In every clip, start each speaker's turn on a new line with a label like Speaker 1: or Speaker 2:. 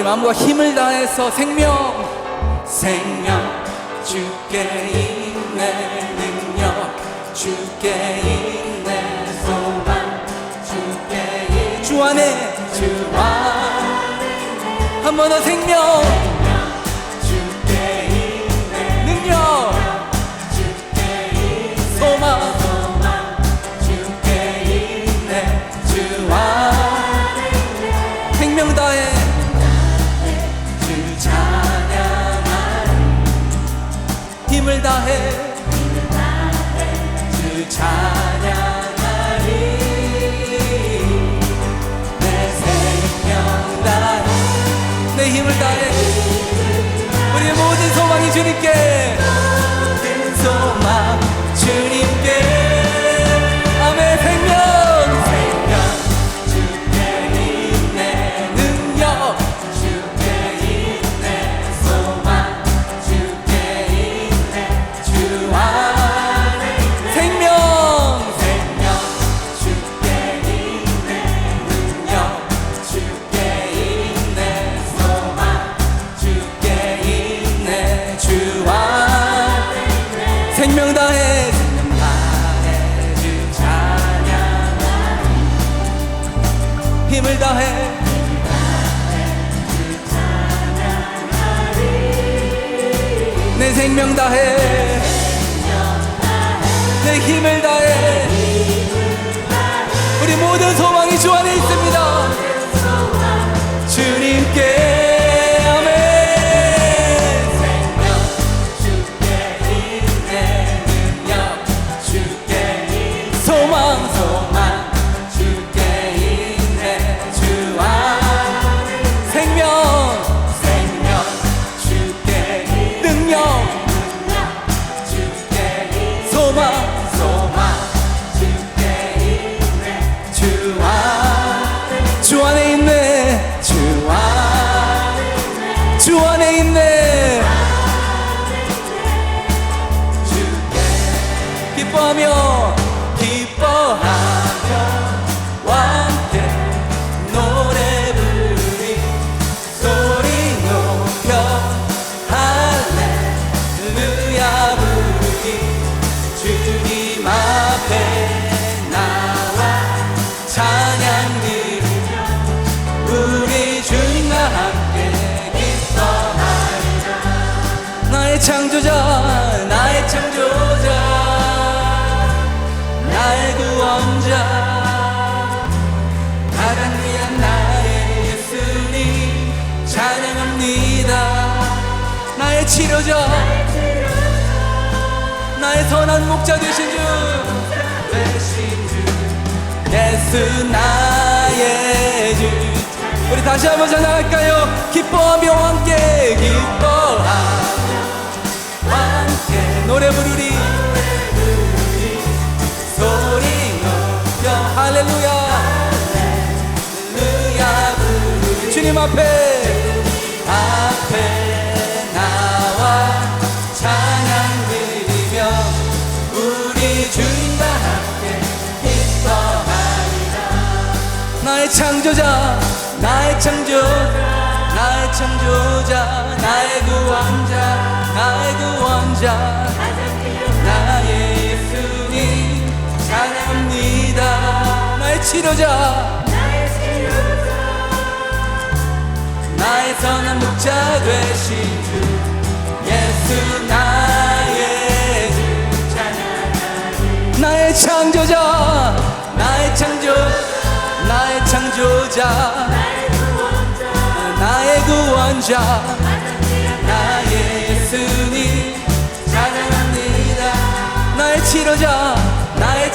Speaker 1: 우리 마음과 힘을 다해서 생명
Speaker 2: 주께 있네 능력 주께 있네 소망 주께 있네
Speaker 1: 주 안에 한 번 더 생명
Speaker 2: 주께 있네
Speaker 1: 능력
Speaker 2: 주께 있네
Speaker 1: 소망
Speaker 2: 주께 있네 주 안에
Speaker 1: 생명 다해
Speaker 2: 주 찬양하리
Speaker 1: 힘을 다해
Speaker 2: 주 찬양하리 내 생명 다해
Speaker 1: 내 힘을 다해 우리의 모든 소망이 주님께
Speaker 2: 모든 소망 주님께
Speaker 1: 아멘 생명
Speaker 2: 주께 있네
Speaker 1: 능력
Speaker 2: 주께 있네 소망 주께 있네 주 안에
Speaker 1: 생명
Speaker 2: 주께 있네 능력 주께 있네 소망 주께 있네 주 안에
Speaker 1: 생명 다해
Speaker 2: 주 찬양하리
Speaker 1: 힘을 다해 내 생명 다해 내 힘을 다해 우리 모든 소망이 주 안에 있습니다 주님께 아멘
Speaker 2: 주께 있네 능력 주께 있네
Speaker 1: 소망
Speaker 2: 소망 주께 있네 주 안에
Speaker 1: 생명
Speaker 2: 주께 있네
Speaker 1: 능력
Speaker 2: 주께 있네
Speaker 1: 소망
Speaker 2: 주께 있네 주 안에
Speaker 1: 주 안에 있네 주 안에 있네
Speaker 2: 주께
Speaker 1: 기뻐하며
Speaker 2: 함께 노래 부르리 소리 높여 할렐루야 부르리 주님 앞에 나와 찬양 드리며 우리 주님과 함께 기뻐하리라
Speaker 1: 나의 창조자 나의 창조자
Speaker 2: 나의 구원자 가장 귀한 나의 예수님 찬양합니다
Speaker 1: 나의 치료자 나의 선한 목자 되신 주
Speaker 2: 되신 주
Speaker 1: 예수 나의 주 우리 다시 한번 찬양할까요? 기뻐하며 함께
Speaker 2: 함께
Speaker 1: 노래 부르리
Speaker 2: 소리 높여
Speaker 1: 할렐루야
Speaker 2: 할렐루야 부르리
Speaker 1: 주님 앞에
Speaker 2: 나와 찬양 드리며 우리 주님과 함께 기뻐하리라
Speaker 1: 나의 창조자 나의 창조자 나의 창조자 나의 구원자 나의 예수님 찬양합니다 나의 치료자
Speaker 2: 나의 선한 목자 되신 주 예수 나의 주 찬양하리
Speaker 1: 나의 창조자 나의 창조자 나의 구원자
Speaker 2: 나의 예수님 찬양합니다
Speaker 1: 나의 치료자 나의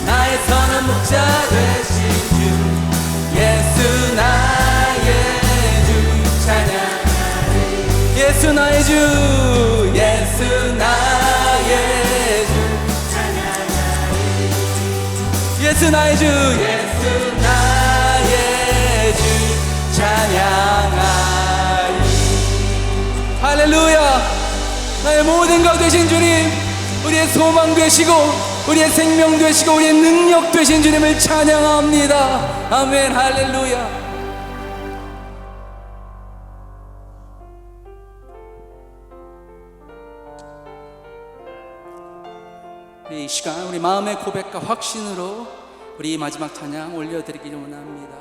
Speaker 2: 나의 선한 목자 되신 주 예수 나의 주 찬양하리
Speaker 1: 예수 나의 주
Speaker 2: 예수 나의 주
Speaker 1: 예수 나의 주
Speaker 2: 예수 나의 주 찬양하리
Speaker 1: 할렐루야 나의 모든 것 되신 주님 우리의 소망 되시고 우리의 생명 되시고 우리의 능력 되신 주님을 찬양합니다 아멘 할렐루야 이 시간 우리 마음의 고백과 확신으로 우리 마지막 찬양 올려드리기를 원합니다.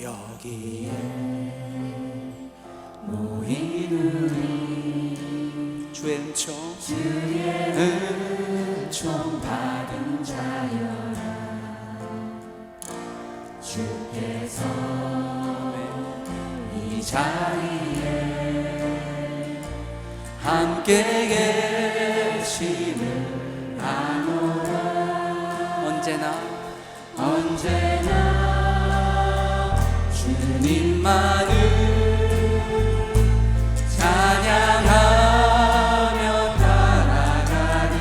Speaker 2: 여기에 모이는
Speaker 1: 주의 은총
Speaker 2: 은총 받은 자여라. 주께서 이 자리에 함께 계심을 아노라. 언제나 주님만을 찬양하며 따라가리.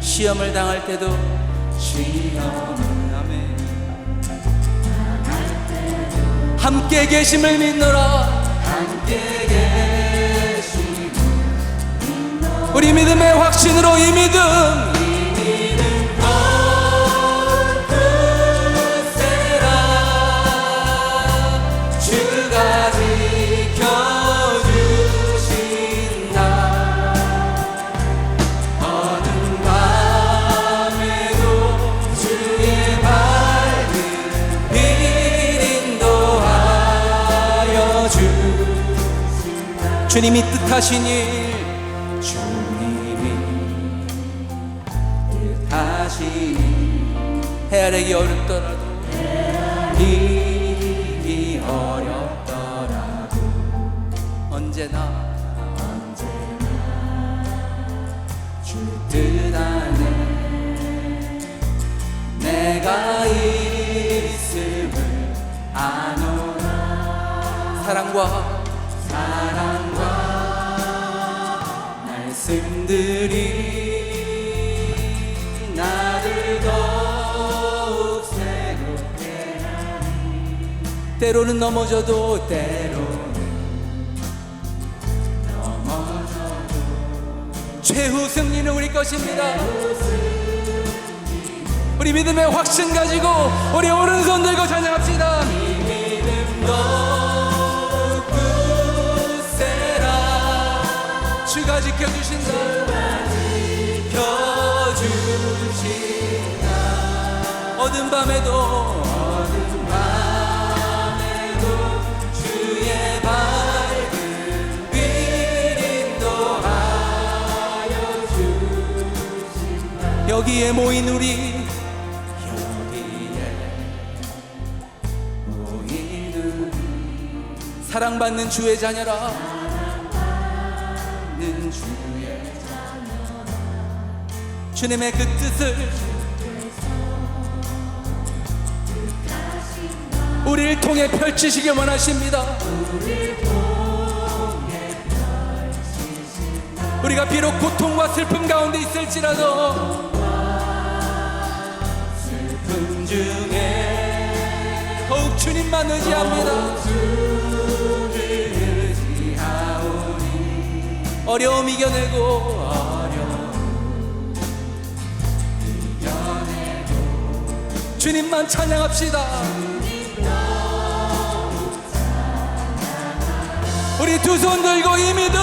Speaker 1: 시험을 당할 때도
Speaker 2: 시험을
Speaker 1: 함께 계심을 믿노라.
Speaker 2: 함께 계심을
Speaker 1: 우리 믿음의 확신으로 이 믿음
Speaker 2: 주가 지켜주신다. 어느 밤에도 주의 밝은 빛 인도하여
Speaker 1: 주님이 뜻하신 일
Speaker 2: 주님이 뜻하신
Speaker 1: 헤아리기 어렵더라도
Speaker 2: 일이 어렵더라도
Speaker 1: 언제나
Speaker 2: 주 뜻 안에 내가 있음을 아노라.
Speaker 1: 사랑과
Speaker 2: 말씀들이 나를 더욱 새롭게
Speaker 1: 때로는 넘어져도 최후 승리는 우리 것입니다. 우리 믿음의 확신 가지고 우리 오른손 들고 찬양합시다. 주가 지켜주신다. 어두운 밤에도
Speaker 2: 주의 밝은 빛 인도하여 주신다.
Speaker 1: 여기에 모인 우리
Speaker 2: 모이는
Speaker 1: 사랑받는 주의 자녀라.
Speaker 2: 주의
Speaker 1: 주님의 그 뜻을 우리를 통해 펼치시길 원하십니다. 우리가 비록 고통과 슬픔 가운데 있을지라도
Speaker 2: 슬픔 중에
Speaker 1: 더욱 주님만 의지합니다. 어려움 이겨내고 주님만 찬양합시다. 우리 두 손 들고 이 믿음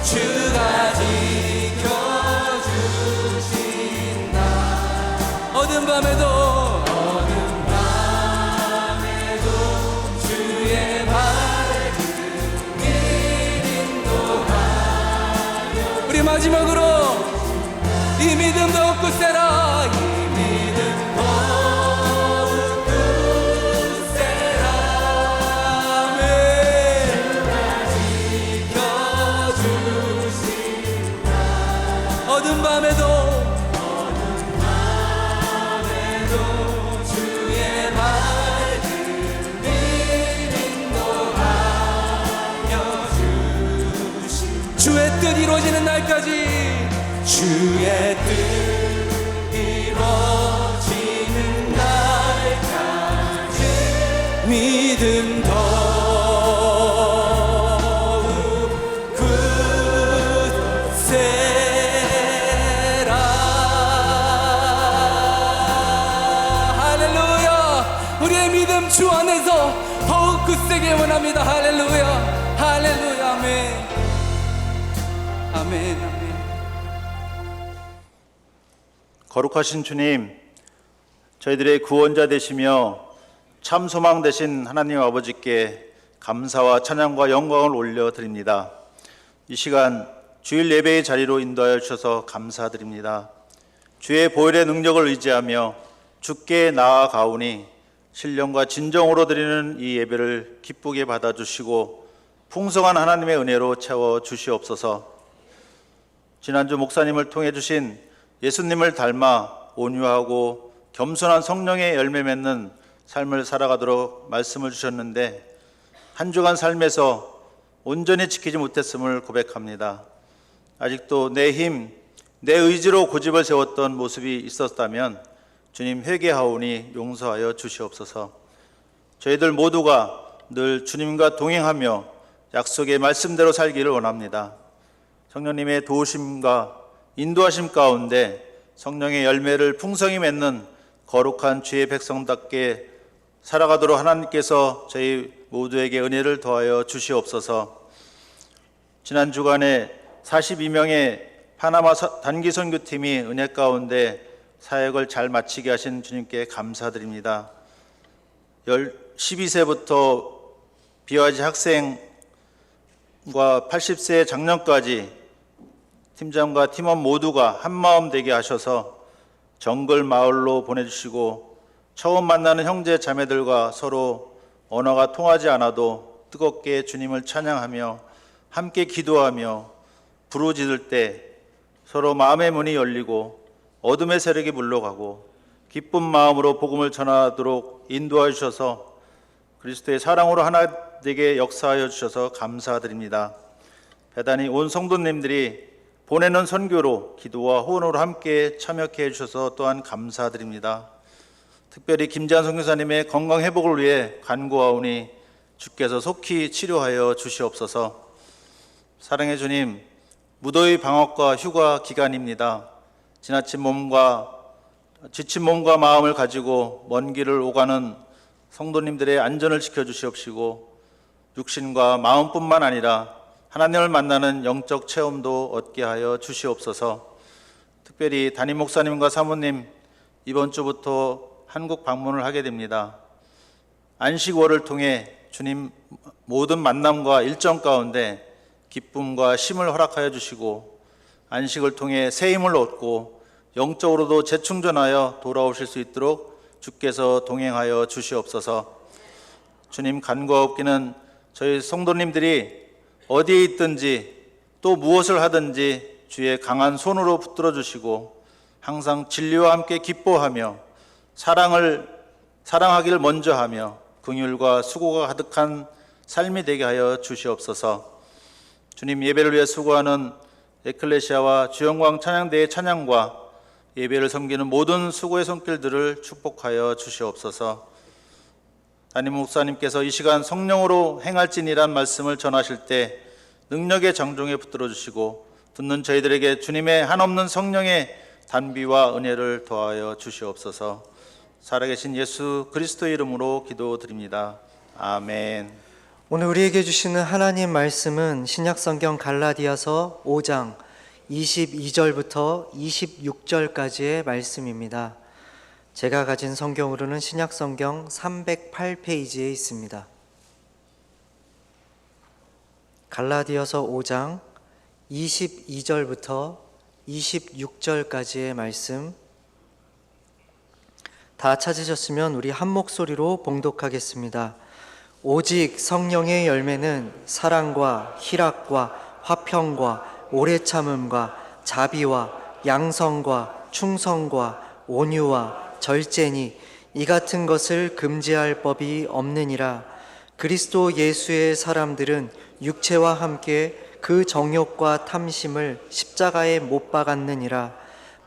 Speaker 2: 주가 지켜주신다.
Speaker 1: 어두운 밤에도
Speaker 2: 주의 밝은 빛 인도하여.
Speaker 1: 우리 마지막으로 이 믿음 더욱 굳세라.
Speaker 2: 이 믿음 더욱 굳세라. 지켜주신다.
Speaker 1: 어두운 밤에도
Speaker 2: 주의 밝은 빛 인도하여 주신다.
Speaker 1: 주의 뜻 이루어지는 날까지
Speaker 2: 주의 뜻 이루어지는 날까지
Speaker 1: 믿음 더욱 굳세라. 할렐루야. 우리의 믿음 주 안에서 더욱 굳세게 되길 원합니다. 할렐루야, 할렐루야, 아멘, 아멘, 아멘.
Speaker 3: 거룩하신 주님, 저희들의 구원자 되시며 참 소망 되신 하나님 아버지께 감사와 찬양과 영광을 올려드립니다. 이 시간 주일 예배의 자리로 인도하여 주셔서 감사드립니다. 주의 보혈의 능력을 의지하며 주께 나아가오니 신령과 진정으로 드리는 이 예배를 기쁘게 받아주시고 풍성한 하나님의 은혜로 채워주시옵소서. 지난주 목사님을 통해 주신 예수님을 닮아 온유하고 겸손한 성령의 열매 맺는 삶을 살아가도록 말씀을 주셨는데 한 주간 삶에서 온전히 지키지 못했음을 고백합니다. 아직도 내 힘, 내 의지로 고집을 세웠던 모습이 있었다면 주님 회개하오니 용서하여 주시옵소서. 저희들 모두가 늘 주님과 동행하며 약속의 말씀대로 살기를 원합니다. 성령님의 도우심과 인도하심 가운데 성령의 열매를 풍성히 맺는 거룩한 주의 백성답게 살아가도록 하나님께서 저희 모두에게 은혜를 더하여 주시옵소서. 지난 주간에 42명의 파나마 단기 선교팀이 은혜 가운데 사역을 잘 마치게 하신 주님께 감사드립니다. 12세부터 비화지 학생과 80세 장년까지 팀장과 팀원 모두가 한마음 되게 하셔서 정글 마을로 보내주시고 처음 만나는 형제 자매들과 서로 언어가 통하지 않아도 뜨겁게 주님을 찬양하며 함께 기도하며 부르짖을 때 서로 마음의 문이 열리고 어둠의 세력이 물러가고 기쁜 마음으로 복음을 전하도록 인도하여 주셔서 그리스도의 사랑으로 하나 되게 역사하여 주셔서 감사드립니다. 배단이 온 성도님들이 보내는 선교로 기도와 후원으로 함께 참여해 주셔서 또한 감사드립니다. 특별히 김재한 선교사님의 건강 회복을 위해 간구하오니 주께서 속히 치료하여 주시옵소서. 사랑의 주님, 무더위 방학과 휴가 기간입니다. 지친 몸과 마음을 가지고 먼 길을 오가는 성도님들의 안전을 지켜주시옵시고 육신과 마음뿐만 아니라 하나님을 만나는 영적 체험도 얻게 하여 주시옵소서. 특별히 담임 목사님과 사모님 이번 주부터 한국 방문을 하게 됩니다. 안식월을 통해 주님 모든 만남과 일정 가운데 기쁨과 쉼을 허락하여 주시고 안식을 통해 새 힘을 얻고 영적으로도 재충전하여 돌아오실 수 있도록 주께서 동행하여 주시옵소서. 주님 간구하옵기는 저희 성도님들이 어디에 있든지 또 무엇을 하든지 주의 강한 손으로 붙들어 주시고 항상 진리와 함께 기뻐하며 사랑하기를 먼저 하며 긍휼과 수고가 가득한 삶이 되게 하여 주시옵소서. 주님 예배를 위해 수고하는 에클레시아와 주영광 찬양대의 찬양과 예배를 섬기는 모든 수고의 손길들을 축복하여 주시옵소서. 담임 목사님께서 이 시간 성령으로 행할지니란 말씀을 전하실 때 능력의 장종에 붙들어 주시고 듣는 저희들에게 주님의 한없는 성령의 단비와 은혜를 더하여 주시옵소서. 살아계신 예수 그리스도의 이름으로 기도드립니다. 아멘.
Speaker 4: 오늘 우리에게 주시는 하나님 말씀은 신약성경 갈라디아서 5장 22절부터 26절까지의 말씀입니다. 제가 가진 성경으로는 신약성경 308페이지에 있습니다. 갈라디아서 5장 22절부터 26절까지의 말씀 다 찾으셨으면 우리 한 목소리로 봉독하겠습니다. 오직 성령의 열매는 사랑과 희락과 화평과 오래 참음과 자비와 양성과 충성과 온유와 절제니 이 같은 것을 금지할 법이 없느니라. 그리스도 예수의 사람들은 육체와 함께 그 정욕과 탐심을 십자가에 못 박았느니라.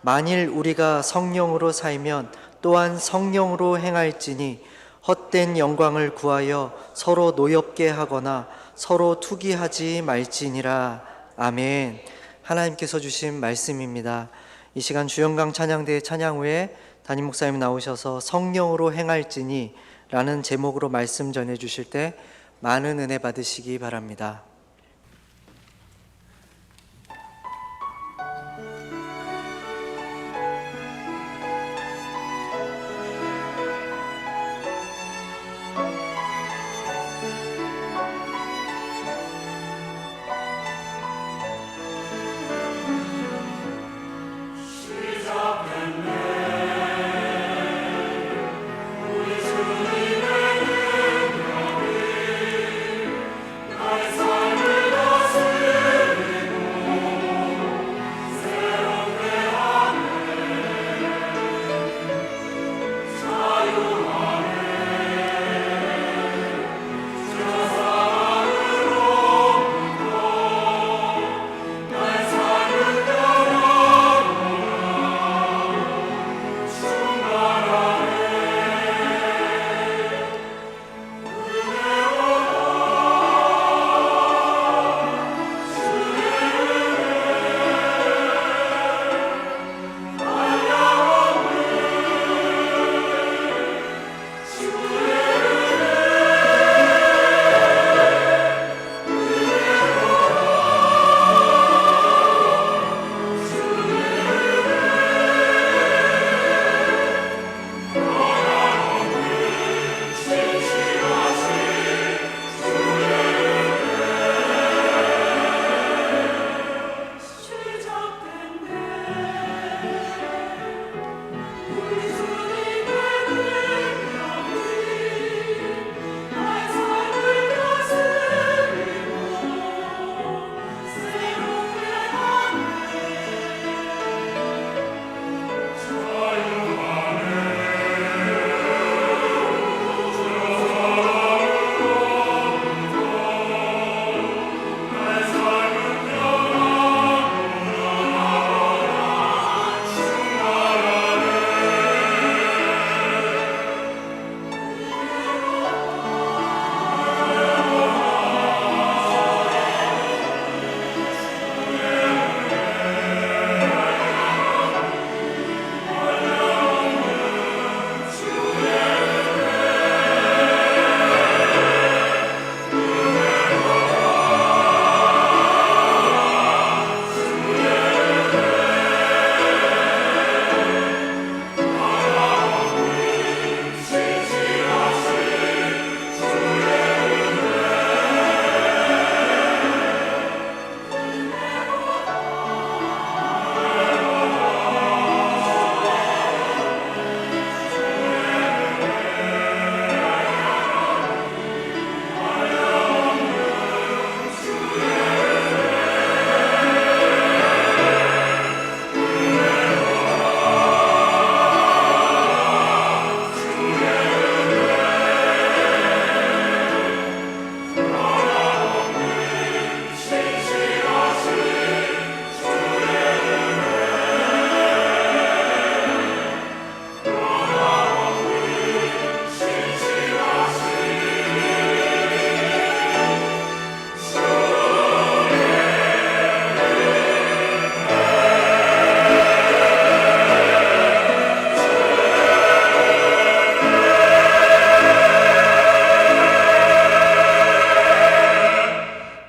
Speaker 4: 만일 우리가 성령으로 살면 또한 성령으로 행할지니 헛된 영광을 구하여 서로 노엽게 하거나 서로 투기하지 말지니라. 아멘. 하나님께서 주신 말씀입니다. 이 시간 주영강 찬양대 찬양 후에 담임 목사님 나오셔서 성령으로 행할지니 라는 제목으로 말씀 전해 주실 때 많은 은혜 받으시기 바랍니다.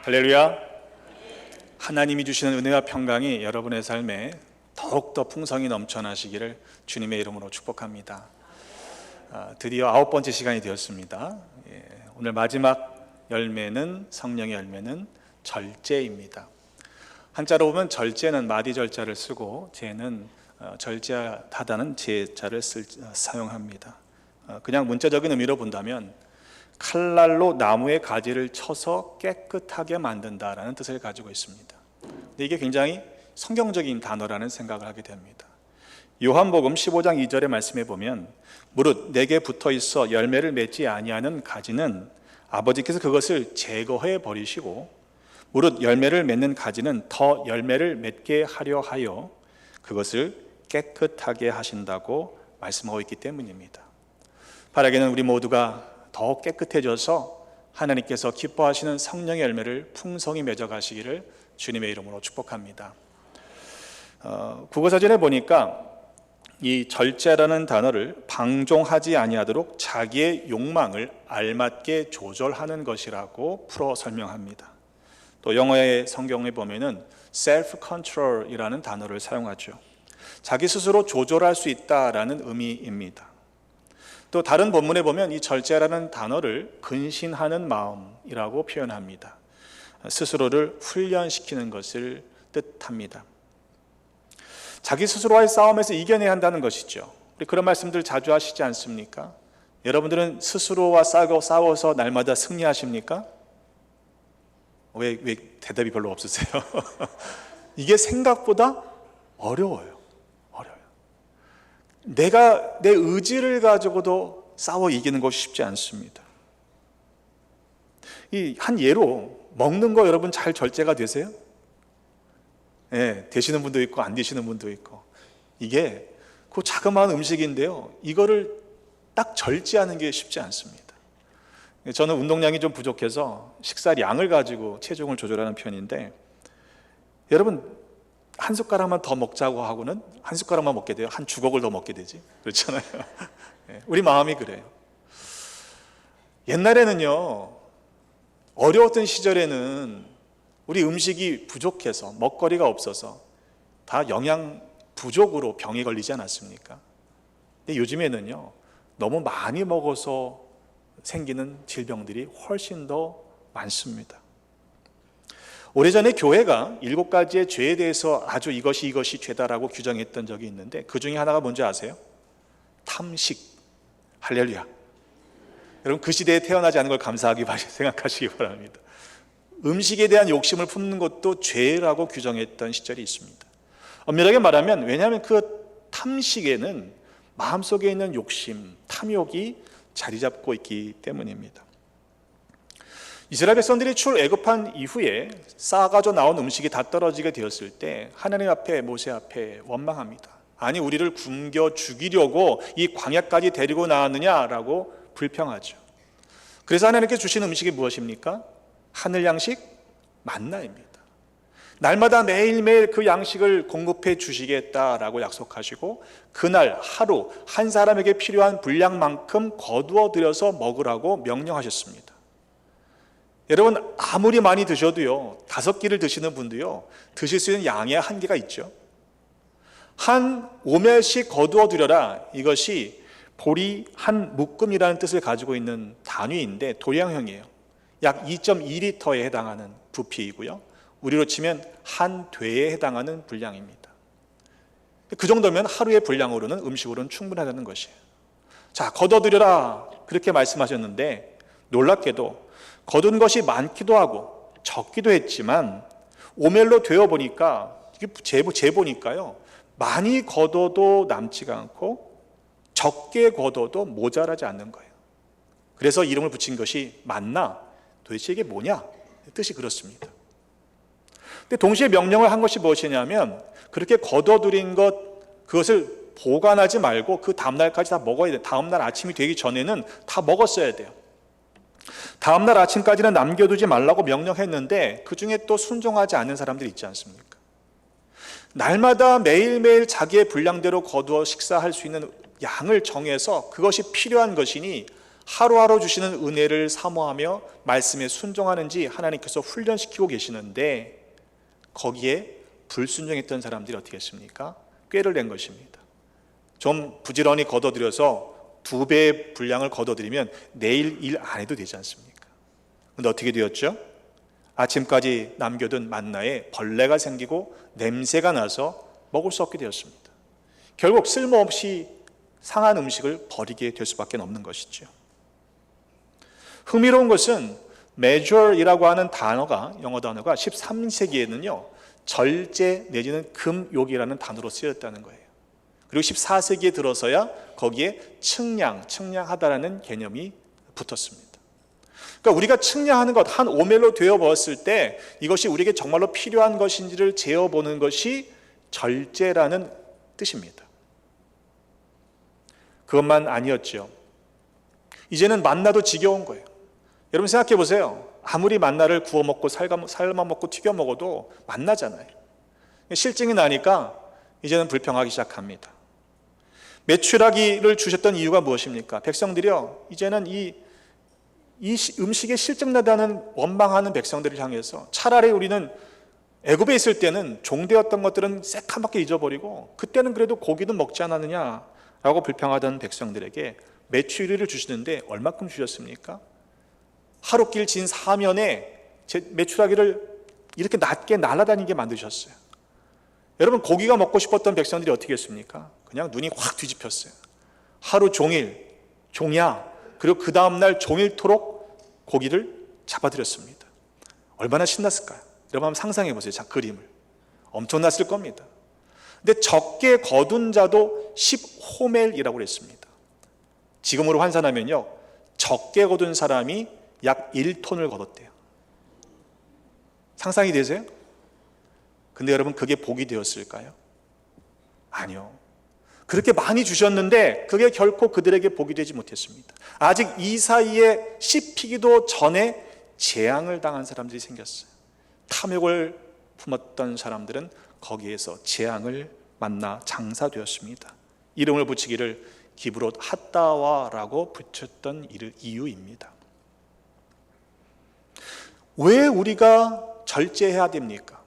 Speaker 5: 할렐루야. 하나님이 주시는 은혜와 평강이 여러분의 삶에 더욱더 풍성히 넘쳐나시기를 주님의 이름으로 축복합니다. 드디어 9번째 시간이 되었습니다. 오늘 마지막 열매는, 성령의 열매는 절제입니다. 한자로 보면 절제는 마디 절자를 쓰고 제는 절제하다는 제자를 사용합니다. 그냥 문자적인 의미로 본다면 칼날로 나무의 가지를 쳐서 깨끗하게 만든다라는 뜻을 가지고 있습니다. 근데 이게 굉장히 성경적인 단어라는 생각을 하게 됩니다. 요한복음 15장 2절의 말씀에 보면 무릇 내게 붙어 있어 열매를 맺지 아니하는 가지는 아버지께서 그것을 제거해 버리시고 무릇 열매를 맺는 가지는 더 열매를 맺게 하려 하여 그것을 깨끗하게 하신다고 말씀하고 있기 때문입니다. 바라기는 우리 모두가 더 깨끗해져서 하나님께서 기뻐하시는 성령의 열매를 풍성히 맺어가시기를 주님의 이름으로 축복합니다. 국어사전에 보니까 이 절제라는 단어를 방종하지 아니하도록 자기의 욕망을 알맞게 조절하는 것이라고 풀어 설명합니다. 또 영어의 성경에 보면은 self-control이라는 단어를 사용하죠. 자기 스스로 조절할 수 있다라는 의미입니다. 또 다른 본문에 보면 이 절제라는 단어를 근신하는 마음이라고 표현합니다. 스스로를 훈련시키는 것을 뜻합니다. 자기 스스로와의 싸움에서 이겨내야 한다는 것이죠. 우리 그런 말씀들 자주 하시지 않습니까? 여러분들은 스스로와 싸워서 날마다 승리하십니까? 왜 대답이 별로 없으세요? 이게 생각보다 어려워요. 내가 내 의지를 가지고도 싸워 이기는 것이 쉽지 않습니다. 이 한 예로 먹는 거 여러분 잘 절제가 되세요? 되시는 분도 있고 안 되시는 분도 있고, 이게 그 자그마한 음식인데요, 이거를 딱 절제하는 게 쉽지 않습니다. 저는 운동량이 좀 부족해서 식사량을 가지고 체중을 조절하는 편인데, 여러분 한 숟가락만 더 먹자고 하고는 한 숟가락만 먹게 돼요. 한 주걱을 더 먹게 되지. 그렇잖아요. 우리 마음이 그래요. 옛날에는요, 어려웠던 시절에는 우리 음식이 부족해서, 먹거리가 없어서 다 영양 부족으로 병에 걸리지 않았습니까? 근데 요즘에는요, 너무 많이 먹어서 생기는 질병들이 훨씬 더 많습니다. 오래전에 교회가 7가지의 죄에 대해서 아주 이것이 죄다라고 규정했던 적이 있는데, 그 중에 하나가 뭔지 아세요? 탐식. 할렐루야. 여러분 그 시대에 태어나지 않은 걸 감사하기 생각하시기 바랍니다. 음식에 대한 욕심을 품는 것도 죄라고 규정했던 시절이 있습니다. 엄밀하게 말하면, 왜냐하면 그 탐식에는 마음속에 있는 욕심, 탐욕이 자리 잡고 있기 때문입니다. 이스라엘 백성들이 출애굽한 이후에 쌓아가져 나온 음식이 다 떨어지게 되었을 때 하나님 앞에, 모세 앞에 원망합니다. 아니, 우리를 굶겨 죽이려고 이 광야까지 데리고 나왔느냐라고 불평하죠. 그래서 하나님께 주신 음식이 무엇입니까? 하늘 양식 만나입니다. 날마다 매일매일 그 양식을 공급해 주시겠다라고 약속하시고, 그날 하루 한 사람에게 필요한 분량만큼 거두어 들여서 먹으라고 명령하셨습니다. 여러분 아무리 많이 드셔도요, 5끼를 드시는 분도요, 드실 수 있는 양의 한계가 있죠. 한 오멜씩 거두어 들여라, 이것이 보리 한 묶음이라는 뜻을 가지고 있는 단위인데 도량형이에요. 약 2.2리터에 해당하는 부피이고요, 우리로 치면 한 되에 해당하는 분량입니다. 그 정도면 하루의 분량으로는, 음식으로는 충분하다는 것이에요. 자, 거둬들여라 그렇게 말씀하셨는데, 놀랍게도 거둔 것이 많기도 하고 적기도 했지만 오멜로 되어보니까, 재보니까요, 많이 거둬도 남지가 않고 적게 거둬도 모자라지 않는 거예요. 그래서 이름을 붙인 것이 만나. 도대체 이게 뭐냐? 뜻이 그렇습니다. 근데 동시에 명령을 한 것이 무엇이냐면, 그렇게 거둬들인 것, 그것을 보관하지 말고 그 다음날까지 다 먹어야 돼요. 다음날 아침이 되기 전에는 다 먹었어야 돼요. 다음날 아침까지는 남겨두지 말라고 명령했는데, 그 중에 또 순종하지 않는 사람들이 있지 않습니까? 날마다 매일매일 자기의 분량대로 거두어 식사할 수 있는 양을 정해서 그것이 필요한 것이니 하루하루 주시는 은혜를 사모하며 말씀에 순종하는지 하나님께서 훈련시키고 계시는데, 거기에 불순종했던 사람들이 어떻게 했습니까? 꾀를 낸 것입니다. 좀 부지런히 거둬들여서 2배의 분량을 거둬들이면 내일 일 안 해도 되지 않습니까? 그런데 어떻게 되었죠? 아침까지 남겨둔 만나에 벌레가 생기고 냄새가 나서 먹을 수 없게 되었습니다. 결국 쓸모없이 상한 음식을 버리게 될 수밖에 없는 것이죠. 흥미로운 것은 measure이라고 하는 단어가, 영어 단어가 13세기에는요 절제 내지는 금욕이라는 단어로 쓰였다는 거예요. 그리고 14세기에 들어서야 거기에 측량하다라는 개념이 붙었습니다. 그러니까 우리가 측량하는 것, 한 오멜로 되어버렸을 때 이것이 우리에게 정말로 필요한 것인지를 재어보는 것이 절제라는 뜻입니다. 그것만 아니었죠. 이제는 만나도 지겨운 거예요. 여러분 생각해 보세요. 아무리 만나를 구워 먹고 삶아 먹고 튀겨 먹어도 만나잖아요. 실증이 나니까 이제는 불평하기 시작합니다. 메추라기를 주셨던 이유가 무엇입니까? 백성들이요, 이제는 이 음식에 실증나다는 원망하는 백성들을 향해서 차라리 우리는 애굽에 있을 때는 종되었던 것들은 새카맣게 잊어버리고 그때는 그래도 고기도 먹지 않았느냐라고 불평하던 백성들에게 메추리를 주시는데 얼마큼 주셨습니까? 하루길 진 사면에 메추라기를 이렇게 낮게 날아다니게 만드셨어요. 여러분, 고기가 먹고 싶었던 백성들이 어떻게 했습니까? 그냥 눈이 확 뒤집혔어요. 하루 종일 종야, 그리고 그 다음날 종일토록 고기를 잡아들였습니다. 얼마나 신났을까요? 여러분 한번 상상해 보세요. 자, 그림을. 엄청났을 겁니다. 근데 적게 거둔 자도 10호멜이라고 그랬습니다. 지금으로 환산하면요, 적게 거둔 사람이 약 1톤을 거뒀대요. 상상이 되세요? 근데 여러분, 그게 복이 되었을까요? 아니요. 그렇게 많이 주셨는데 그게 결코 그들에게 복이 되지 못했습니다. 아직 이 사이에 씹히기도 전에 재앙을 당한 사람들이 생겼어요. 탐욕을 품었던 사람들은 거기에서 재앙을 만나 장사되었습니다. 이름을 붙이기를 기브롯 핫다와라고 붙였던 이유입니다. 왜 우리가 절제해야 됩니까?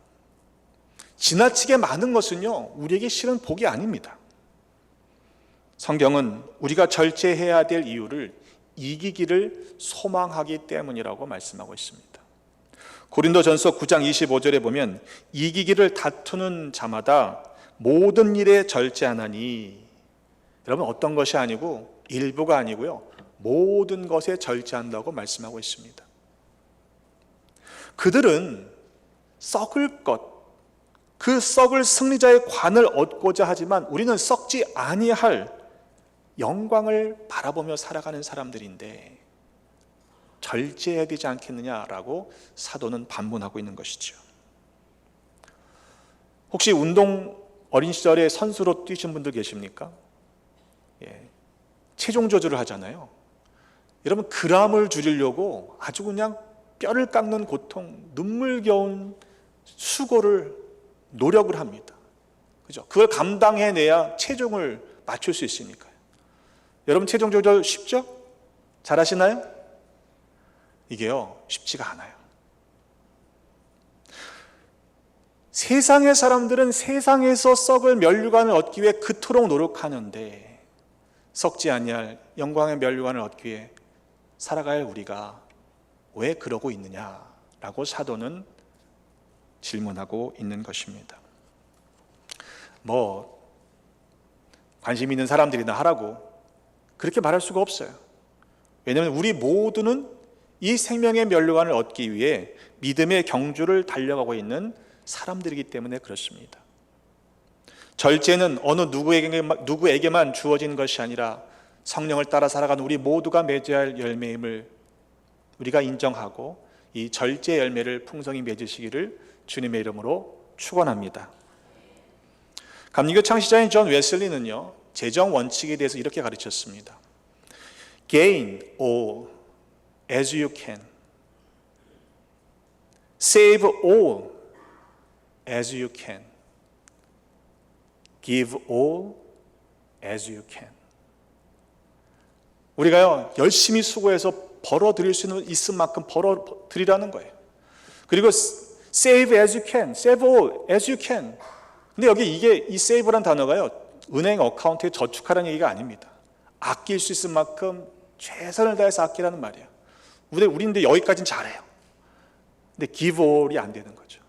Speaker 5: 지나치게 많은 것은요, 우리에게 실은 복이 아닙니다. 성경은 우리가 절제해야 될 이유를 이기기를 소망하기 때문이라고 말씀하고 있습니다. 고린도전서 9장 25절에 보면 이기기를 다투는 자마다 모든 일에 절제하나니, 여러분 어떤 것이 아니고 일부가 아니고요, 모든 것에 절제한다고 말씀하고 있습니다. 그들은 썩을 것, 그 썩을 승리자의 관을 얻고자 하지만 우리는 썩지 아니할 영광을 바라보며 살아가는 사람들인데 절제해야 되지 않겠느냐라고 사도는 반문하고 있는 것이죠. 혹시 운동 어린 시절에 선수로 뛰신 분들 계십니까? 체중 조절을 하잖아요. 여러분, 그람을 줄이려고 아주 그냥 뼈를 깎는 고통, 눈물겨운 수고를 노력을 합니다. 그죠? 그걸 감당해내야 체중을 맞출 수 있으니까요. 여러분, 체중 조절 쉽죠? 잘하시나요? 이게요, 쉽지가 않아요. 세상의 사람들은 세상에서 썩을 면류관을 얻기 위해 그토록 노력하는데 썩지 아니할 영광의 면류관을 얻기 위해 살아갈 우리가 왜 그러고 있느냐라고 사도는 질문하고 있는 것입니다. 관심 있는 사람들이나 하라고 그렇게 말할 수가 없어요. 왜냐하면 우리 모두는 이 생명의 면류관을 얻기 위해 믿음의 경주를 달려가고 있는 사람들이기 때문에 그렇습니다. 절제는 어느 누구에게만 주어진 것이 아니라 성령을 따라 살아가는 우리 모두가 맺어야 할 열매임을 우리가 인정하고 이 절제 열매를 풍성히 맺으시기를 주님의 이름으로 축원합니다. 감리교 창시자인 존 웨슬리는요, 재정 원칙에 대해서 이렇게 가르쳤습니다. Gain all as you can. Save all as you can. Give all as you can. 우리가요, 열심히 수고해서 벌어들일 수 있는 만큼 벌어들이라는 거예요. 그리고 save as you can, save all as you can. 근데 여기 이 save라는 단어가요, 은행 어카운트에 저축하라는 얘기가 아닙니다. 아낄 수 있을 만큼 최선을 다해서 아끼라는 말이에요. 우리는 여기까지는 잘해요. 근데 give all이 안 되는 거죠.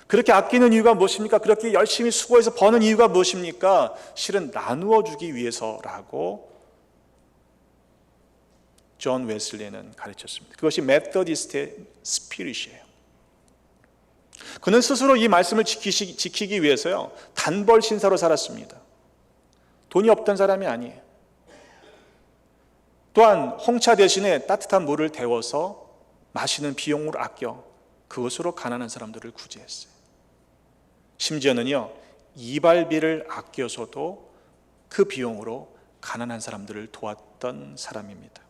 Speaker 5: 그렇게 아끼는 이유가 무엇입니까? 그렇게 열심히 수고해서 버는 이유가 무엇입니까? 실은 나누어 주기 위해서라고 존 웨슬리는 가르쳤습니다. 그것이 메서디스트의 스피릿이에요. 그는 스스로 이 말씀을 지키기 위해서요, 단벌 신사로 살았습니다. 돈이 없던 사람이 아니에요. 또한 홍차 대신에 따뜻한 물을 데워서 마시는 비용을 아껴 그것으로 가난한 사람들을 구제했어요. 심지어는요, 이발비를 아껴서도 그 비용으로 가난한 사람들을 도왔던 사람입니다.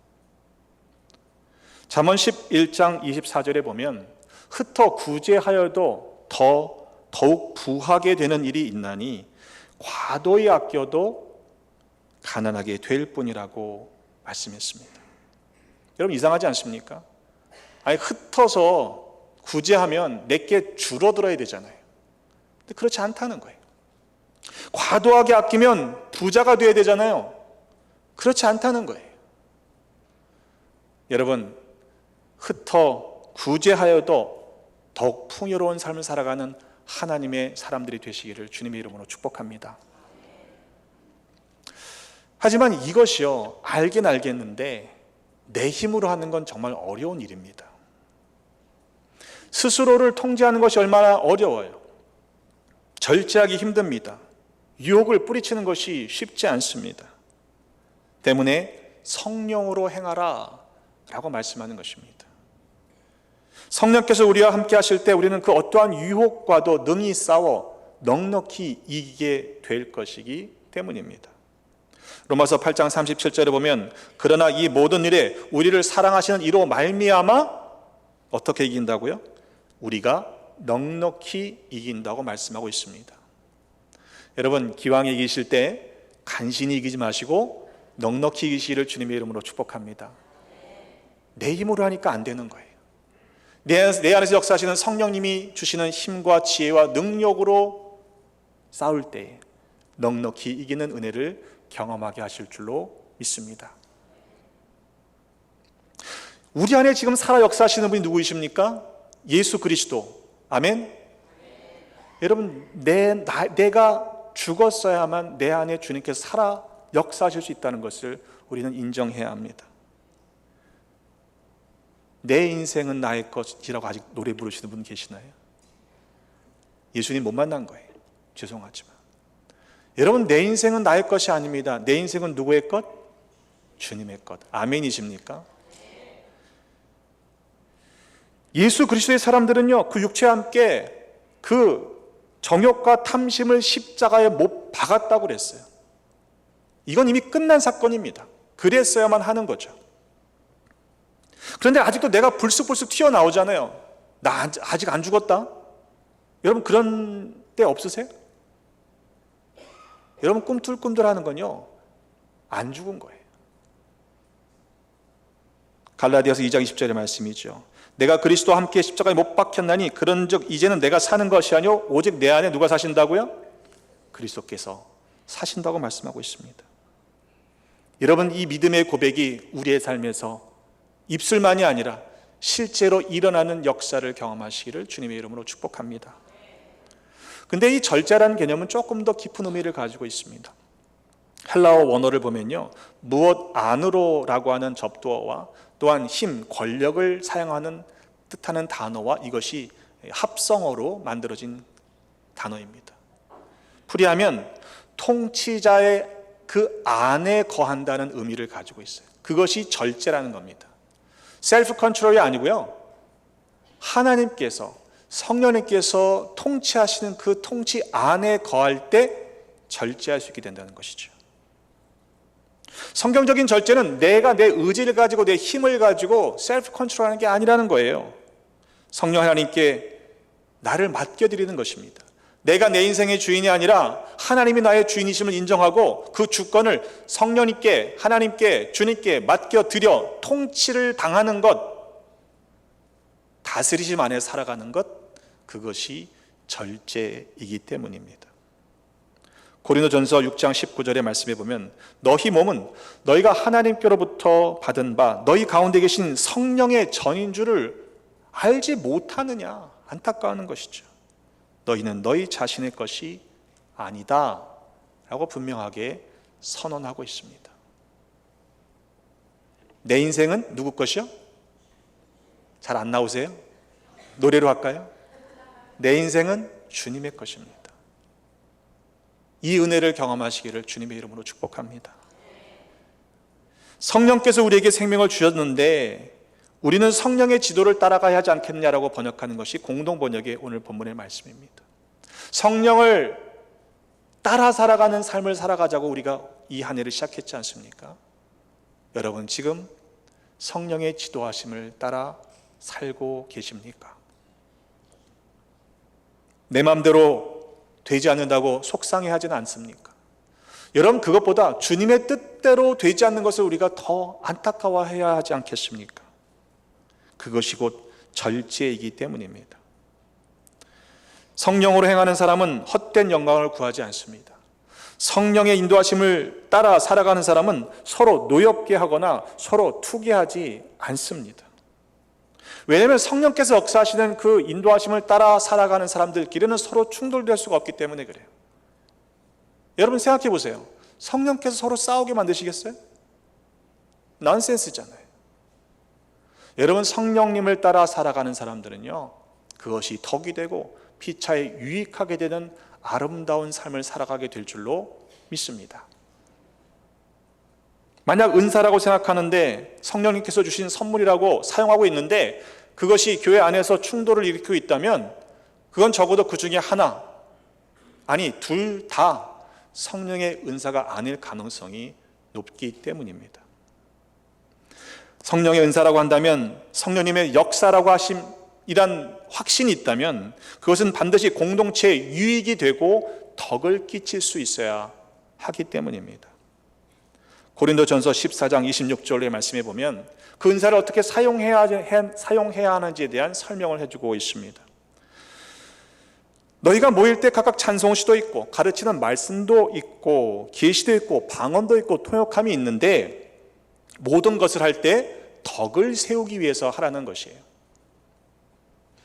Speaker 5: 잠언 11장 24절에 보면 흩어 구제하여도 더욱 부하게 되는 일이 있나니 과도히 아껴도 가난하게 될 뿐이라고 말씀했습니다. 여러분 이상하지 않습니까? 아니 흩어서 구제하면 내게 줄어들어야 되잖아요. 근데 그렇지 않다는 거예요. 과도하게 아끼면 부자가 돼야 되잖아요. 그렇지 않다는 거예요. 여러분 흩어 구제하여도 더욱 풍요로운 삶을 살아가는 하나님의 사람들이 되시기를 주님의 이름으로 축복합니다. 하지만 이것이요, 알긴 알겠는데 내 힘으로 하는 건 정말 어려운 일입니다. 스스로를 통제하는 것이 얼마나 어려워요. 절제하기 힘듭니다. 유혹을 뿌리치는 것이 쉽지 않습니다. 때문에 성령으로 행하라 라고 말씀하는 것입니다. 성령께서 우리와 함께 하실 때 우리는 그 어떠한 유혹과도 능히 싸워 넉넉히 이기게 될 것이기 때문입니다. 로마서 8장 37절에 보면 그러나 이 모든 일에 우리를 사랑하시는 이로 말미암아 어떻게 이긴다고요? 우리가 넉넉히 이긴다고 말씀하고 있습니다. 여러분 기왕 이기실 때 간신히 이기지 마시고 넉넉히 이기시기를 주님의 이름으로 축복합니다. 내 힘으로 하니까 안 되는 거예요. 내 안에서 역사하시는 성령님이 주시는 힘과 지혜와 능력으로 싸울 때 넉넉히 이기는 은혜를 경험하게 하실 줄로 믿습니다. 우리 안에 지금 살아 역사하시는 분이 누구이십니까? 예수 그리스도. 아멘. 여러분 내가 죽었어야만 내 안에 주님께서 살아 역사하실 수 있다는 것을 우리는 인정해야 합니다. 내 인생은 나의 것이라고 아직 노래 부르시는 분 계시나요? 예수님 못 만난 거예요. 죄송하지만 여러분 내 인생은 나의 것이 아닙니다. 내 인생은 누구의 것? 주님의 것. 아멘이십니까? 예수 그리스도의 사람들은요 그 육체와 함께 그 정욕과 탐심을 십자가에 못 박았다고 그랬어요. 이건 이미 끝난 사건입니다. 그랬어야만 하는 거죠. 그런데 아직도 내가 불쑥불쑥 튀어나오잖아요. 나 아직 안 죽었다. 여러분 그런 때 없으세요? 여러분 꿈틀꿈틀 하는 건요 안 죽은 거예요. 갈라디아서 2장 20절의 말씀이죠. 내가 그리스도와 함께 십자가에 못 박혔나니 그런즉 이제는 내가 사는 것이 아니요 오직 내 안에 누가 사신다고요? 그리스도께서 사신다고 말씀하고 있습니다. 여러분 이 믿음의 고백이 우리의 삶에서 입술만이 아니라 실제로 일어나는 역사를 경험하시기를 주님의 이름으로 축복합니다. 근데 이 절제라는 개념은 조금 더 깊은 의미를 가지고 있습니다. 헬라어 원어를 보면요 무엇 안으로라고 하는 접두어와 또한 힘, 권력을 사용하는 뜻하는 단어와 이것이 합성어로 만들어진 단어입니다. 풀이하면 통치자의 그 안에 거한다는 의미를 가지고 있어요. 그것이 절제라는 겁니다. 셀프 컨트롤이 아니고요 하나님께서 성령님께서 통치하시는 그 통치 안에 거할 때 절제할 수 있게 된다는 것이죠. 성경적인 절제는 내가 내 의지를 가지고 내 힘을 가지고 셀프 컨트롤하는 게 아니라는 거예요. 성령 하나님께 나를 맡겨드리는 것입니다. 내가 내 인생의 주인이 아니라 하나님이 나의 주인이심을 인정하고 그 주권을 성령님께, 하나님께, 주님께 맡겨드려 통치를 당하는 것, 다스리심 안에 살아가는 것, 그것이 절제이기 때문입니다. 고린도전서 6장 19절의 말씀에 보면 너희 몸은 너희가 하나님께로부터 받은 바 너희 가운데 계신 성령의 전인 줄을 알지 못하느냐 안타까워하는 것이죠. 너희는 너희 자신의 것이 아니다 라고 분명하게 선언하고 있습니다. 내 인생은 누구 것이요? 잘 안 나오세요? 노래로 할까요? 내 인생은 주님의 것입니다. 이 은혜를 경험하시기를 주님의 이름으로 축복합니다. 성령께서 우리에게 생명을 주셨는데 우리는 성령의 지도를 따라가야 하지 않겠냐라고 번역하는 것이 공동 번역의 오늘 본문의 말씀입니다. 성령을 따라 살아가는 삶을 살아가자고 우리가 이 한 해를 시작했지 않습니까? 여러분 지금 성령의 지도하심을 따라 살고 계십니까? 내 마음대로 되지 않는다고 속상해하지는 않습니까? 여러분, 그것보다 주님의 뜻대로 되지 않는 것을 우리가 더 안타까워해야 하지 않겠습니까? 그것이 곧 절제이기 때문입니다. 성령으로 행하는 사람은 헛된 영광을 구하지 않습니다. 성령의 인도하심을 따라 살아가는 사람은 서로 노엽게 하거나 서로 투기하지 않습니다. 왜냐하면 성령께서 역사하시는 그 인도하심을 따라 살아가는 사람들끼리는 서로 충돌될 수가 없기 때문에 그래요. 여러분 생각해 보세요. 성령께서 서로 싸우게 만드시겠어요? 넌센스잖아요. 여러분, 성령님을 따라 살아가는 사람들은요, 그것이 덕이 되고 피차에 유익하게 되는 아름다운 삶을 살아가게 될 줄로 믿습니다. 만약 은사라고 생각하는데 성령님께서 주신 선물이라고 사용하고 있는데 그것이 교회 안에서 충돌을 일으키고 있다면 그건 적어도 그 중에 하나, 아니 둘 다 성령의 은사가 아닐 가능성이 높기 때문입니다. 성령의 은사라고 한다면 성령님의 역사라고 하심이란 확신이 있다면 그것은 반드시 공동체에 유익이 되고 덕을 끼칠 수 있어야 하기 때문입니다. 고린도전서 14장 26절의 말씀에 보면 그 은사를 어떻게 사용해야 하는지에 대한 설명을 해주고 있습니다. 너희가 모일 때 각각 찬송시도 있고 가르치는 말씀도 있고 계시도 있고 방언도 있고 통역함이 있는데 모든 것을 할 때 덕을 세우기 위해서 하라는 것이에요.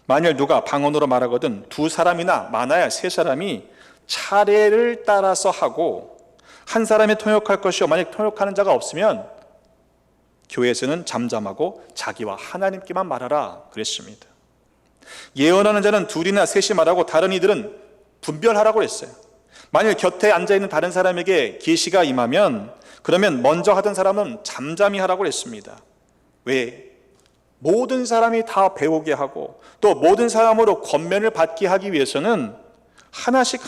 Speaker 5: 만일 누가 방언으로 말하거든 두 사람이나 많아야 세 사람이 차례를 따라서 하고 한 사람이 통역할 것이요 만약 통역하는 자가 없으면 교회에서는 잠잠하고 자기와 하나님께만 말하라 그랬습니다. 예언하는 자는 둘이나 셋이 말하고 다른 이들은 분별하라고 했어요. 만일 곁에 앉아있는 다른 사람에게 계시가 임하면 그러면 먼저 하던 사람은 잠잠히 하라고 했습니다. 왜? 모든 사람이 다 배우게 하고 또 모든 사람으로 권면을 받게 하기 위해서는 하나씩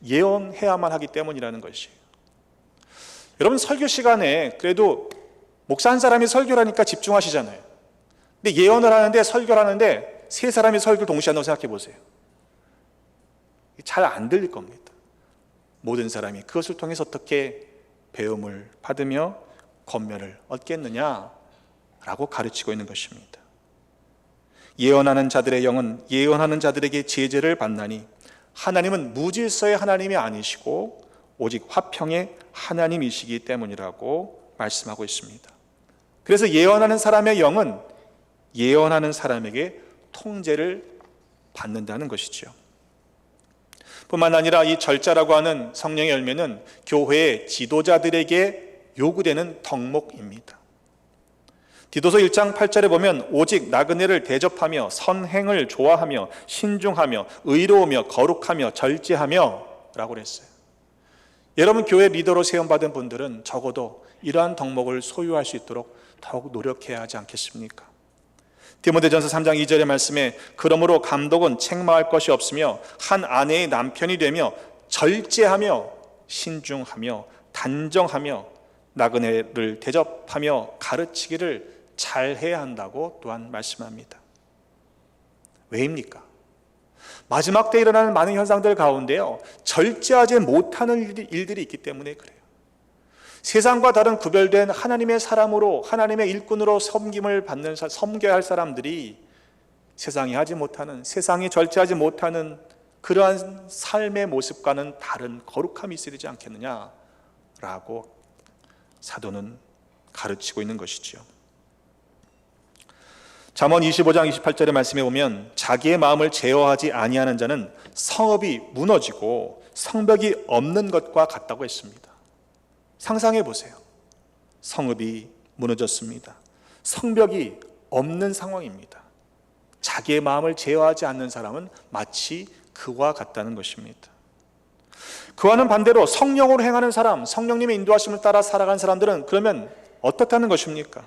Speaker 5: 예언해야만 하기 때문이라는 것이에요. 여러분, 설교 시간에 그래도 목사 한 사람이 설교를 하니까 집중하시잖아요. 근데 예언을 하는데 설교를 하는데 세 사람이 설교를 동시에 한다고 생각해 보세요. 잘 안 들릴 겁니다. 모든 사람이 그것을 통해서 어떻게 배움을 받으며 권면을 얻겠느냐라고 가르치고 있는 것입니다. 예언하는 자들의 영은 예언하는 자들에게 제재를 받나니 하나님은 무질서의 하나님이 아니시고 오직 화평의 하나님이시기 때문이라고 말씀하고 있습니다. 그래서 예언하는 사람의 영은 예언하는 사람에게 통제를 받는다는 것이죠. 뿐만 아니라 이 절자라고 하는 성령의 열매는 교회의 지도자들에게 요구되는 덕목입니다. 디도서 1장 8절에 보면 오직 나그네를 대접하며 선행을 좋아하며 신중하며 의로우며 거룩하며 절제하며 라고 그랬어요. 여러분, 교회 리더로 세움받은 분들은 적어도 이러한 덕목을 소유할 수 있도록 더욱 노력해야 하지 않겠습니까? 디모데전서 3장 2절의 말씀에 그러므로 감독은 책망할 것이 없으며 한 아내의 남편이 되며 절제하며 신중하며 단정하며 나그네를 대접하며 가르치기를 잘해야 한다고 또한 말씀합니다. 왜입니까? 마지막 때 일어나는 많은 현상들 가운데요, 절제하지 못하는 일들이 있기 때문에 그래요. 세상과 다른 구별된 하나님의 사람으로 하나님의 일꾼으로 섬겨야 할 사람들이 세상이 하지 못하는, 세상이 절제하지 못하는 그러한 삶의 모습과는 다른 거룩함이 있어야 되지 않겠느냐라고 사도는 가르치고 있는 것이죠. 잠언 25장 28절의 말씀에 보면 자기의 마음을 제어하지 아니하는 자는 성읍이 무너지고 성벽이 없는 것과 같다고 했습니다. 상상해 보세요. 성읍이 무너졌습니다. 성벽이 없는 상황입니다. 자기의 마음을 제어하지 않는 사람은 마치 그와 같다는 것입니다. 그와는 반대로 성령으로 행하는 사람, 성령님의 인도하심을 따라 살아가는 사람들은 그러면 어떻다는 것입니까?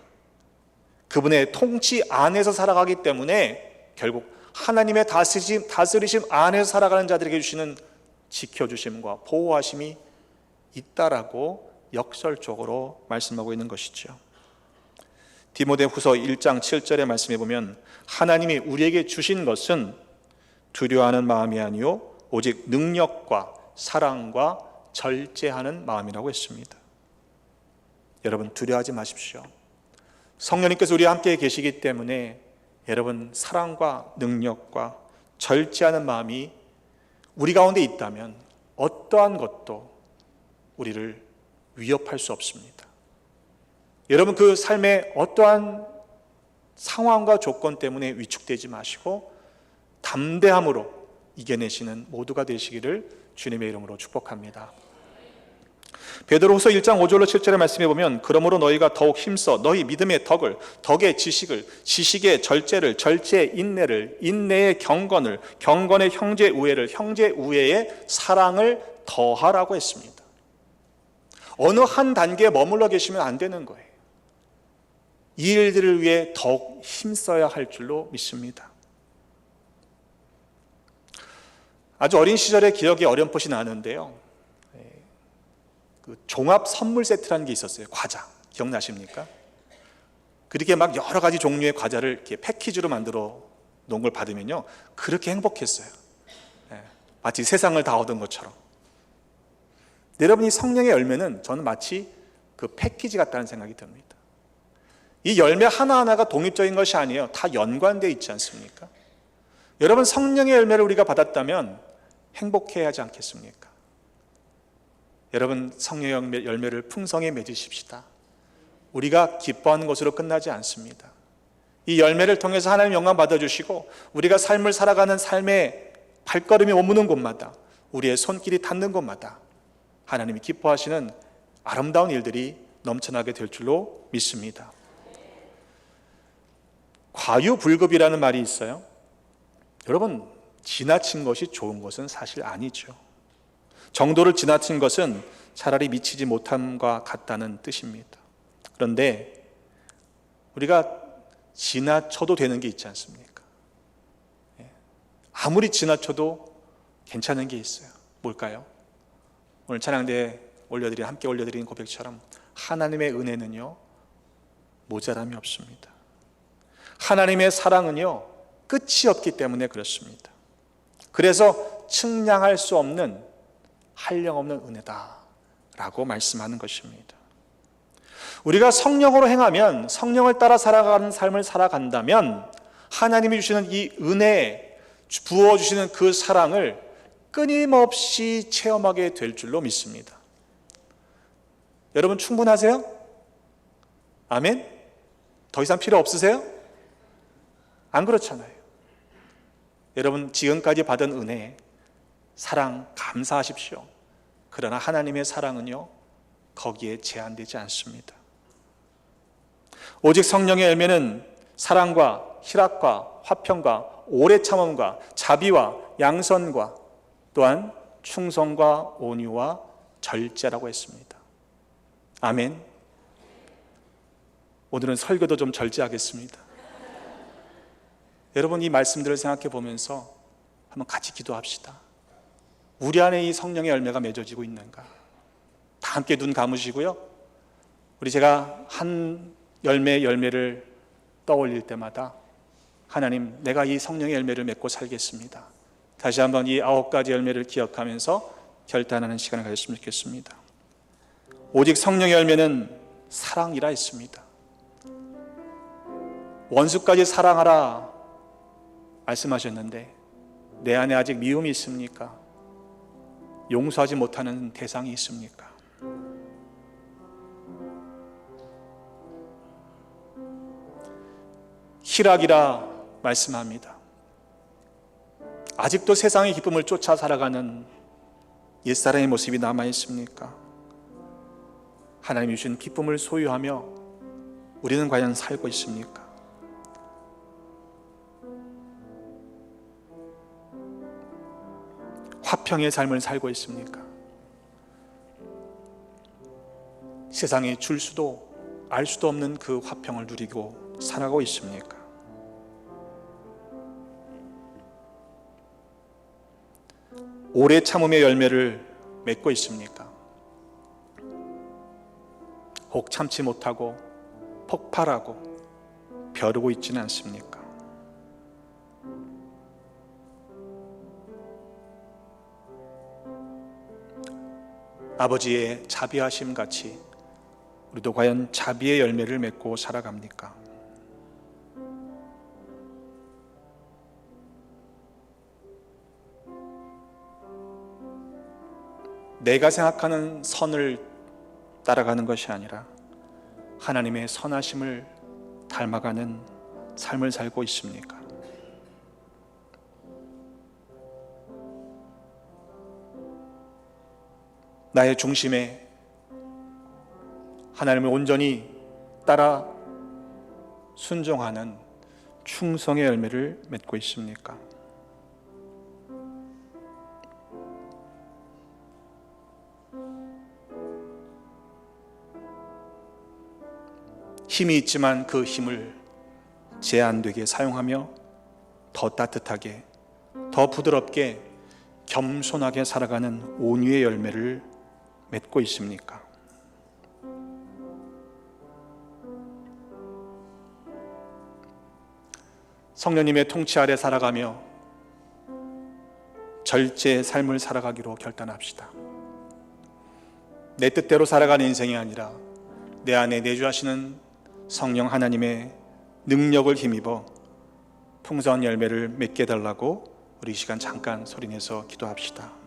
Speaker 5: 그분의 통치 안에서 살아가기 때문에 결국 하나님의 다스리심 안에서 살아가는 자들에게 주시는 지켜주심과 보호하심이 있다라고 역설적으로 말씀하고 있는 것이죠. 디모데후서 1장 7절의 말씀에 보면 하나님이 우리에게 주신 것은 두려워하는 마음이 아니요 오직 능력과 사랑과 절제하는 마음이라고 했습니다. 여러분 두려워하지 마십시오. 성령님께서 우리와 함께 계시기 때문에 여러분 사랑과 능력과 절제하는 마음이 우리 가운데 있다면 어떠한 것도 우리를 위협할 수 없습니다. 여러분 그 삶의 어떠한 상황과 조건 때문에 위축되지 마시고 담대함으로 이겨내시는 모두가 되시기를 주님의 이름으로 축복합니다. 베드로후서 1장 5절로 7절의 말씀에 보면 그러므로 너희가 더욱 힘써 너희 믿음의 덕을, 덕의 지식을, 지식의 절제를, 절제의 인내를, 인내의 경건을, 경건의 형제 우애를, 형제 우애의 사랑을 더하라고 했습니다. 어느 한 단계에 머물러 계시면 안 되는 거예요. 이 일들을 위해 더욱 힘써야 할 줄로 믿습니다. 아주 어린 시절의 기억이 어렴풋이 나는데요, 그 종합 선물 세트라는 게 있었어요. 과자 기억나십니까? 그렇게 막 여러 가지 종류의 과자를 이렇게 패키지로 만들어 놓은 걸 받으면요 그렇게 행복했어요. 마치 세상을 다 얻은 것처럼. 여러분 이 성령의 열매는 저는 마치 그 패키지 같다는 생각이 듭니다. 이 열매 하나하나가 독립적인 것이 아니에요. 다 연관되어 있지 않습니까? 여러분 성령의 열매를 우리가 받았다면 행복해야 하지 않겠습니까? 여러분 성령의 열매를 풍성히 맺으십시다. 우리가 기뻐하는 것으로 끝나지 않습니다. 이 열매를 통해서 하나님 영광 받아주시고 우리가 삶을 살아가는 삶의 발걸음이 머무는 곳마다, 우리의 손길이 닿는 곳마다 하나님이 기뻐하시는 아름다운 일들이 넘쳐나게 될 줄로 믿습니다. 과유불급이라는 말이 있어요. 여러분 지나친 것이 좋은 것은 사실 아니죠. 정도를 지나친 것은 차라리 미치지 못함과 같다는 뜻입니다. 그런데 우리가 지나쳐도 되는 게 있지 않습니까? 아무리 지나쳐도 괜찮은 게 있어요. 뭘까요? 오늘 찬양대에 함께 올려드린 고백처럼 하나님의 은혜는요 모자람이 없습니다. 하나님의 사랑은요 끝이 없기 때문에 그렇습니다. 그래서 측량할 수 없는 한량없는 은혜다라고 말씀하는 것입니다. 우리가 성령으로 행하면, 성령을 따라 살아가는 삶을 살아간다면 하나님이 주시는 이 은혜, 부어주시는 그 사랑을 끊임없이 체험하게 될 줄로 믿습니다. 여러분 충분하세요? 아멘? 더 이상 필요 없으세요? 안 그렇잖아요. 여러분 지금까지 받은 은혜, 사랑 감사하십시오. 그러나 하나님의 사랑은요 거기에 제한되지 않습니다. 오직 성령의 열매는 사랑과 희락과 화평과 오래 참음과 자비와 양선과 또한 충성과 온유와 절제라고 했습니다. 아멘. 오늘은 설교도 좀 절제하겠습니다. 여러분 이 말씀들을 생각해 보면서 한번 같이 기도합시다. 우리 안에 이 성령의 열매가 맺어지고 있는가? 다 함께 눈 감으시고요. 우리 제가 한 열매를 떠올릴 때마다 하나님, 내가 이 성령의 열매를 맺고 살겠습니다. 다시 한번 이 9가지 열매를 기억하면서 결단하는 시간을 가졌으면 좋겠습니다. 오직 성령의 열매는 사랑이라 했습니다. 원수까지 사랑하라 말씀하셨는데 내 안에 아직 미움이 있습니까? 용서하지 못하는 대상이 있습니까? 희락이라 말씀합니다. 아직도 세상의 기쁨을 쫓아 살아가는 옛사람의 모습이 남아 있습니까? 하나님이 주신 기쁨을 소유하며 우리는 과연 살고 있습니까? 화평의 삶을 살고 있습니까? 세상이 줄 수도 알 수도 없는 그 화평을 누리고 살아가고 있습니까? 오래 참음의 열매를 맺고 있습니까? 혹 참지 못하고 폭발하고 벼르고 있지는 않습니까? 아버지의 자비하심 같이 우리도 과연 자비의 열매를 맺고 살아갑니까? 내가 생각하는 선을 따라가는 것이 아니라 하나님의 선하심을 닮아가는 삶을 살고 있습니까? 나의 중심에 하나님을 온전히 따라 순종하는 충성의 열매를 맺고 있습니까? 힘이 있지만 그 힘을 제한되게 사용하며 더 따뜻하게, 더 부드럽게, 겸손하게 살아가는 온유의 열매를 맺고 있습니까? 성령님의 통치 아래 살아가며 절제의 삶을 살아가기로 결단합시다. 내 뜻대로 살아가는 인생이 아니라 내 안에 내주하시는 성령 하나님의 능력을 힘입어 풍성한 열매를 맺게 해달라고 우리 이 시간 잠깐 소리내서 기도합시다.